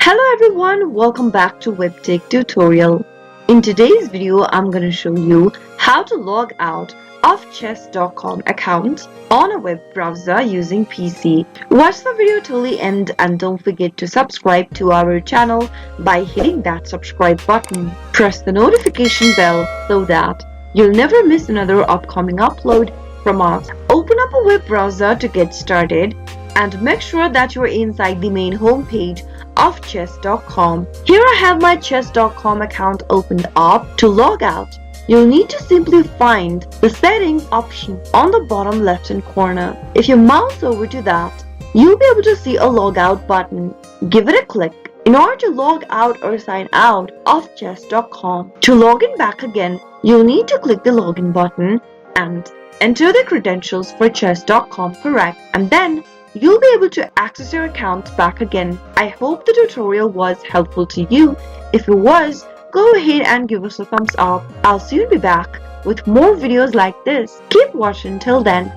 Hello everyone, welcome back to Webtech Tutorial. In today's video, I'm going to show you how to log out of chess.com account on a web browser using PC. Watch the video till the end and don't forget to subscribe to our channel by hitting that subscribe button. Press the notification bell so that you'll never miss another upcoming upload from us. Open up a web browser to get started and make sure that you're inside the main homepage of chess.com. Here I have my chess.com account opened up. To log out, you'll need to simply find the settings option on the bottom left hand corner. If you mouse over to that, you'll be able to see a logout button. Give it a click in order to log out or sign out of chess.com. To log in back again, you'll need to click the login button and enter the credentials for chess.com correct, and then you'll be able to access your account back again. I hope the tutorial was helpful to you. If it was, go ahead and give us a thumbs up. I'll soon be back with more videos like this. Keep watching till then.